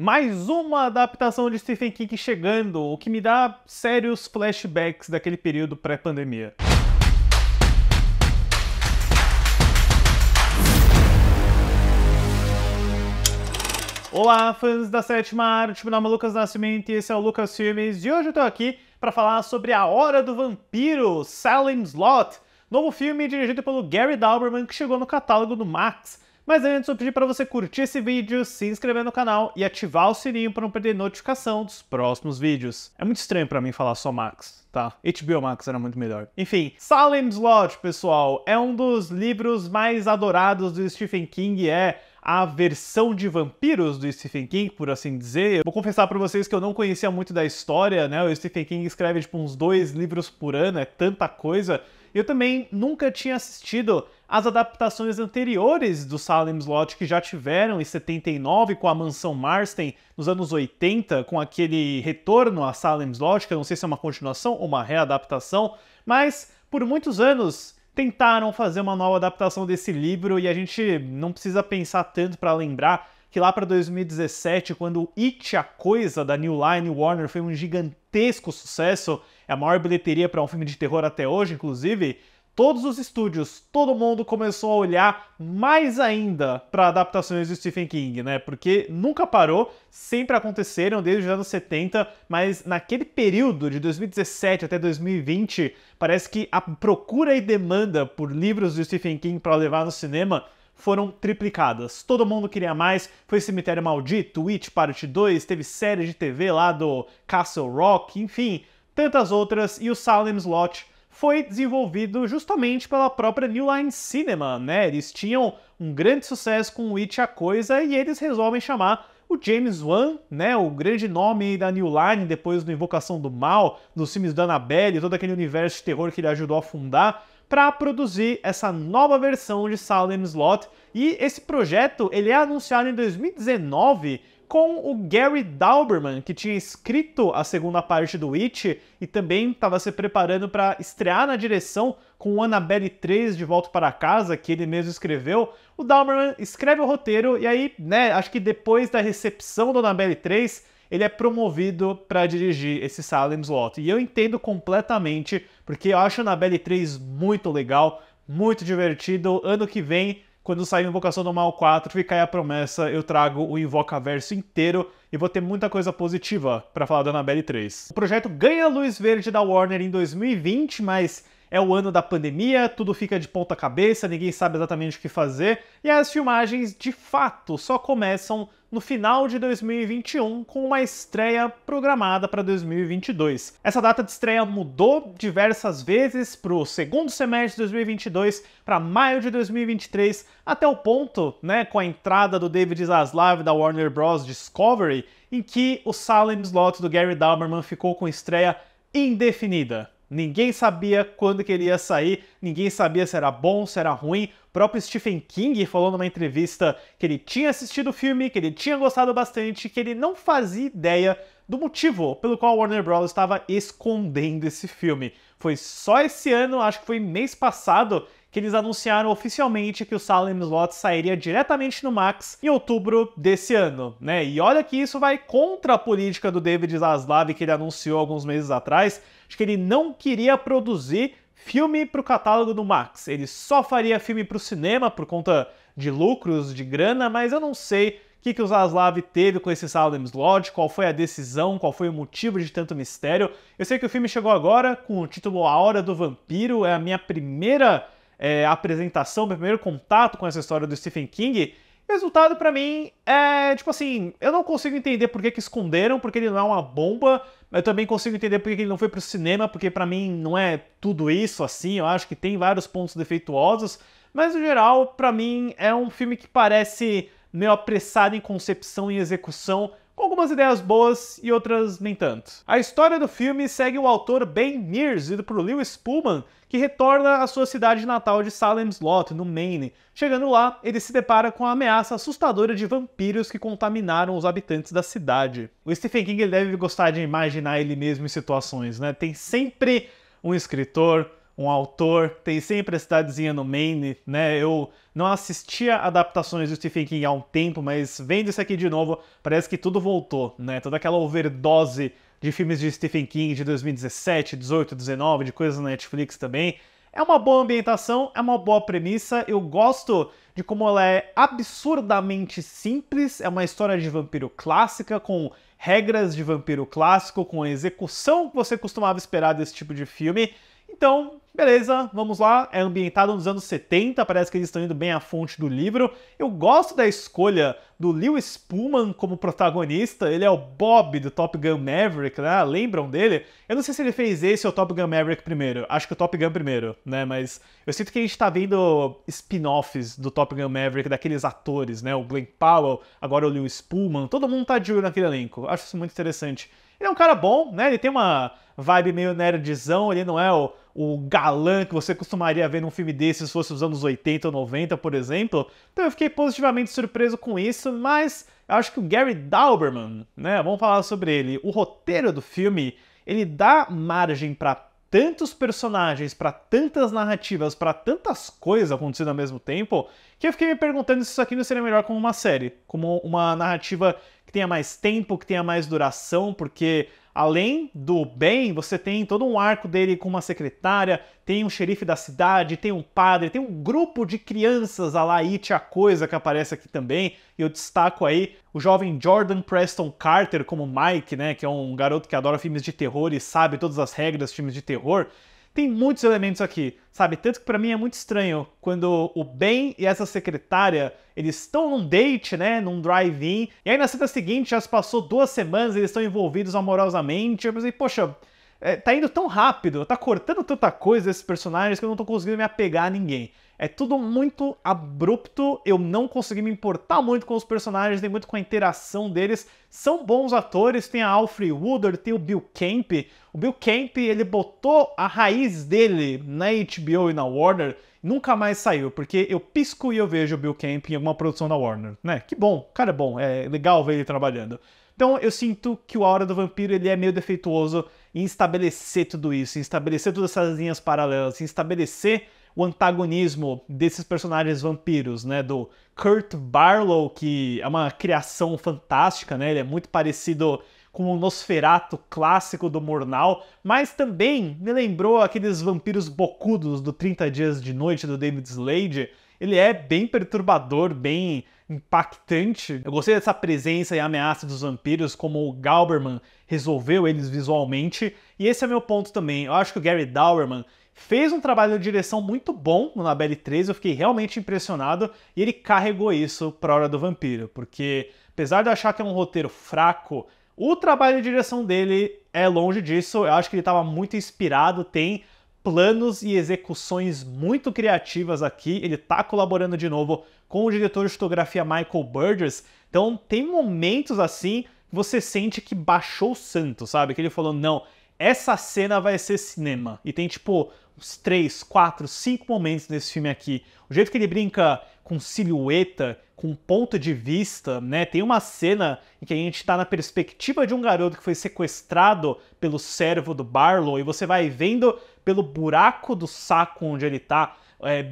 Mais uma adaptação de Stephen King chegando, o que me dá sérios flashbacks daquele período pré-pandemia. Olá, fãs da sétima arte, meu nome é Lucas Nascimento e esse é o Lucas Filmes, e hoje eu tô aqui para falar sobre A Hora do Vampiro, Salem's Lot, novo filme dirigido pelo Gary Dauberman que chegou no catálogo do Max. Mas antes eu pedi para você curtir esse vídeo, se inscrever no canal e ativar o sininho para não perder notificação dos próximos vídeos. É muito estranho para mim falar só Max, tá? HBO Max era muito melhor. Enfim, Salem's Lot, pessoal, é um dos livros mais adorados do Stephen King, é a versão de vampiros do Stephen King, por assim dizer. Vou confessar para vocês que eu não conhecia muito da história, né? O Stephen King escreve tipo uns 2 livros por ano, é tanta coisa. Eu também nunca tinha assistido as adaptações anteriores do Salem's Lot que já tiveram em 79 com a Mansão Marsden, nos anos 80 com aquele retorno a Salem's Lot, que eu não sei se é uma continuação ou uma readaptação, mas por muitos anos tentaram fazer uma nova adaptação desse livro e a gente não precisa pensar tanto para lembrar que lá para 2017, quando It, a Coisa, da New Line Warner, foi um gigantesco sucesso, é a maior bilheteria para um filme de terror até hoje, inclusive, todos os estúdios, todo mundo começou a olhar mais ainda para adaptações do Stephen King, né? Porque nunca parou, sempre aconteceram desde os anos 70, mas naquele período de 2017 até 2020, parece que a procura e demanda por livros do Stephen King para levar no cinema foram triplicadas. Todo mundo queria mais, foi Cemitério Maldito, It Parte 2, teve série de TV lá do Castle Rock, enfim, tantas outras, e o Salem's Lot foi desenvolvido justamente pela própria New Line Cinema, né? Eles tinham um grande sucesso com o It, a Coisa, e eles resolvem chamar o James Wan, né, o grande nome da New Line depois do Invocação do Mal, dos filmes da Annabelle, todo aquele universo de terror que ele ajudou a fundar, para produzir essa nova versão de Salem's Lot. E esse projeto ele é anunciado em 2019 com o Gary Dauberman, que tinha escrito a segunda parte do It e também estava se preparando para estrear na direção com o Annabelle 3 De Volta para Casa, que ele mesmo escreveu. O Dauberman escreve o roteiro e aí, né, acho que depois da recepção do Annabelle 3, ele é promovido para dirigir esse Salem's Lot. E eu entendo completamente, porque eu acho a Annabelle 3 muito legal, muito divertido. Ano que vem, quando sair Invocação do Mal 4, fica aí a promessa, eu trago o Invocaverso inteiro e vou ter muita coisa positiva para falar da Annabelle 3. O projeto ganha luz verde da Warner em 2020, mas é o ano da pandemia, tudo fica de ponta cabeça, ninguém sabe exatamente o que fazer, e as filmagens, de fato, só começam no final de 2021, com uma estreia programada para 2022. Essa data de estreia mudou diversas vezes para o segundo semestre de 2022, para maio de 2023, até o ponto, né, com a entrada do David Zaslav da Warner Bros. Discovery, em que o Salem's Lot do Gary Dauberman ficou com estreia indefinida. Ninguém sabia quando que ele ia sair, ninguém sabia se era bom, se era ruim. O próprio Stephen King falou numa entrevista que ele tinha assistido o filme, que ele tinha gostado bastante, que ele não fazia ideia do motivo pelo qual a Warner Bros. Estava escondendo esse filme. Foi só esse ano, acho que foi mês passado, que eles anunciaram oficialmente que o Salem's Lot sairia diretamente no Max em outubro desse ano, né? E olha que isso vai contra a política do David Zaslav que ele anunciou alguns meses atrás, de que ele não queria produzir filme para o catálogo do Max. Ele só faria filme para o cinema por conta de lucros, de grana, mas eu não sei o que o Zaslav teve com esse Salem's Lot, qual foi a decisão, qual foi o motivo de tanto mistério. Eu sei que o filme chegou agora com o título A Hora do Vampiro, é a minha primeira apresentação, meu primeiro contato com essa história do Stephen King. O resultado pra mim é, tipo assim, eu não consigo entender por que esconderam, porque ele não é uma bomba, eu também consigo entender por que ele não foi pro cinema, porque pra mim não é tudo isso assim, eu acho que tem vários pontos defeituosos, mas no geral, pra mim, é um filme que parece meio apressado em concepção e execução, com algumas ideias boas e outras nem tanto. A história do filme segue o autor Ben Mears, ido por Lewis Pullman, que retorna à sua cidade natal de Salem's Lot, no Maine. Chegando lá, ele se depara com a ameaça assustadora de vampiros que contaminaram os habitantes da cidade. O Stephen King deve gostar de imaginar ele mesmo em situações, né? Tem sempre um escritor, um autor, tem sempre a cidadezinha no Maine, né? Eu não assistia adaptações do Stephen King há um tempo, mas vendo isso aqui de novo, parece que tudo voltou, né? Toda aquela overdose de filmes de Stephen King de 2017, 18, 19, de coisas na Netflix também. É uma boa ambientação, é uma boa premissa, eu gosto de como ela é absurdamente simples, é uma história de vampiro clássica, com regras de vampiro clássico, com a execução que você costumava esperar desse tipo de filme. Então, beleza, vamos lá, é ambientado nos anos 70, parece que eles estão indo bem à fonte do livro. Eu gosto da escolha do Lewis Pullman como protagonista, ele é o Bob do Top Gun Maverick, né? Lembram dele? Eu não sei se ele fez esse ou o Top Gun Maverick primeiro, acho que o Top Gun primeiro, né? Mas eu sinto que a gente tá vendo spin-offs do Top Gun Maverick, daqueles atores, né? O Glenn Powell, agora o Lewis Pullman, todo mundo tá de olho naquele elenco, acho isso muito interessante. Ele é um cara bom, né? Ele tem uma vibe meio nerdzão, ele não é o galã que você costumaria ver num filme desse se fosse os anos 80 ou 90, por exemplo. Então eu fiquei positivamente surpreso com isso, mas eu acho que o Gary Dauberman, né? Vamos falar sobre ele. O roteiro do filme, ele dá margem para tantos personagens, para tantas narrativas, para tantas coisas acontecendo ao mesmo tempo, que eu fiquei me perguntando se isso aqui não seria melhor como uma série, como uma narrativa que tenha mais tempo, que tenha mais duração, porque além do Ben, você tem todo um arco dele com uma secretária, tem um xerife da cidade, tem um padre, tem um grupo de crianças, a lá It, a Coisa, que aparece aqui também, e eu destaco aí o jovem Jordan Preston Carter como Mike, né, que é um garoto que adora filmes de terror e sabe todas as regras de filmes de terror. Tem muitos elementos aqui, sabe? Tanto que pra mim é muito estranho quando o Ben e essa secretária, eles estão num date, né? Num drive-in, e aí na cena seguinte já se passou 2 semanas, eles estão envolvidos amorosamente. Eu pensei, poxa, tá indo tão rápido, tá cortando tanta coisa esses personagens que eu não tô conseguindo me apegar a ninguém. É tudo muito abrupto, eu não consegui me importar muito com os personagens, nem muito com a interação deles. São bons atores, tem a Alfre Woodard, tem o Bill Camp. O Bill Camp, ele botou a raiz dele na HBO e na Warner, nunca mais saiu, porque eu pisco e eu vejo o Bill Camp em alguma produção da Warner, né? Que bom, o cara é bom, é legal ver ele trabalhando. Então eu sinto que o A Hora do Vampiro ele é meio defeituoso em estabelecer tudo isso, em estabelecer todas essas linhas paralelas, em estabelecer o antagonismo desses personagens vampiros, né, do Kurt Barlow, que é uma criação fantástica, né, ele é muito parecido com o Nosferatu clássico do Murnau, mas também me lembrou aqueles vampiros bocudos do 30 Dias de Noite do David Slade. Ele é bem perturbador, bem impactante. Eu gostei dessa presença e ameaça dos vampiros, como o Dauberman resolveu eles visualmente, e esse é meu ponto também. Eu acho que o Gary Dauberman fez um trabalho de direção muito bom no Annabelle 3, eu fiquei realmente impressionado, e ele carregou isso para a Hora do Vampiro, porque apesar de eu achar que é um roteiro fraco, o trabalho de direção dele é longe disso, eu acho que ele estava muito inspirado, tem planos e execuções muito criativas aqui, ele está colaborando de novo com o diretor de fotografia Michael Burgess, então tem momentos assim que você sente que baixou o santo, sabe? Que ele falou, não, essa cena vai ser cinema. E tem tipo uns 3, 4, 5 momentos nesse filme aqui. O jeito que ele brinca com silhueta, com ponto de vista, né? Tem uma cena em que a gente tá na perspectiva de um garoto que foi sequestrado pelo servo do Barlow e você vai vendo pelo buraco do saco onde ele tá,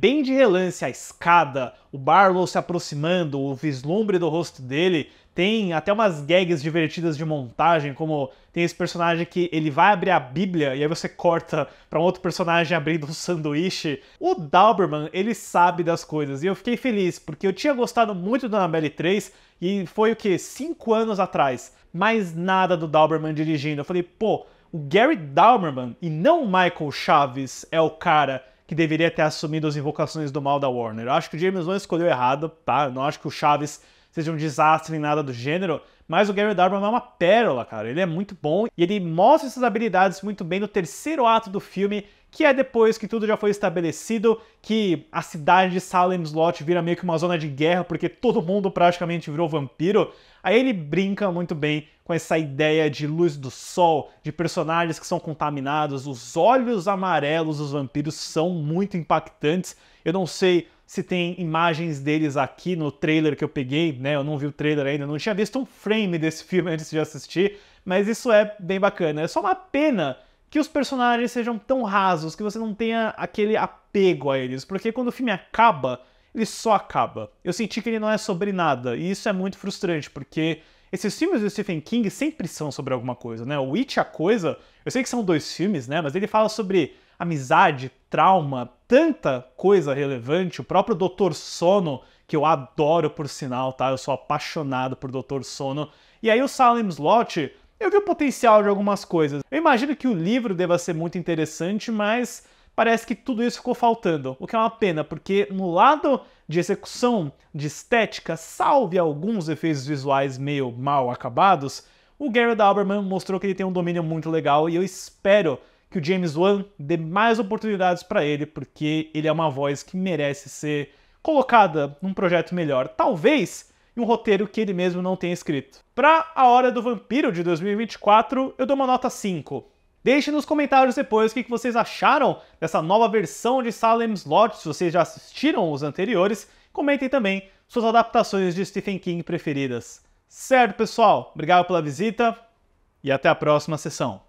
bem de relance a escada, o Barlow se aproximando, o vislumbre do rosto dele. Tem até umas gags divertidas de montagem, como tem esse personagem que ele vai abrir a Bíblia e aí você corta pra um outro personagem abrindo um sanduíche. O Dauberman, ele sabe das coisas e eu fiquei feliz, porque eu tinha gostado muito do Annabelle 3 e foi o que? 5 anos atrás. Mais nada do Dauberman dirigindo. Eu falei, pô, o Gary Dauberman e não o Michael Chaves é o cara que deveria ter assumido as Invocações do Mal da Warner. Eu acho que o James Wan escolheu errado, tá? Eu não acho que o Chaves seja um desastre nem nada do gênero, mas o Gary Dauberman é uma pérola, cara. Ele é muito bom e ele mostra essas habilidades muito bem no terceiro ato do filme, que é depois que tudo já foi estabelecido, que a cidade de Salem's Lot vira meio que uma zona de guerra, porque todo mundo praticamente virou vampiro. Aí ele brinca muito bem com essa ideia de luz do sol, de personagens que são contaminados. Os olhos amarelos dos vampiros são muito impactantes. Eu não sei se tem imagens deles aqui no trailer que eu peguei, né? Eu não vi o trailer ainda, não tinha visto um frame desse filme antes de assistir, mas isso é bem bacana. É só uma pena que os personagens sejam tão rasos, que você não tenha aquele apego a eles, porque quando o filme acaba, ele só acaba. Eu senti que ele não é sobre nada, e isso é muito frustrante, porque esses filmes do Stephen King sempre são sobre alguma coisa, né? O It, a Coisa, eu sei que são 2 filmes, né? Mas ele fala sobre amizade, trauma, tanta coisa relevante. O próprio Dr. Sono, que eu adoro por sinal, tá? Eu sou apaixonado por Dr. Sono. E aí o Salem's Lot, eu vi o potencial de algumas coisas. Eu imagino que o livro deva ser muito interessante, mas parece que tudo isso ficou faltando, o que é uma pena, porque no lado de execução, de estética, salve alguns efeitos visuais meio mal acabados, o Gary Dauberman mostrou que ele tem um domínio muito legal e eu espero que o James Wan dê mais oportunidades para ele, porque ele é uma voz que merece ser colocada num projeto melhor, talvez em um roteiro que ele mesmo não tenha escrito. Para A Hora do Vampiro de 2024, eu dou uma nota 5. Deixe nos comentários depois o que vocês acharam dessa nova versão de Salem's Lot, se vocês já assistiram os anteriores. Comentem também suas adaptações de Stephen King preferidas. Certo, pessoal? Obrigado pela visita e até a próxima sessão.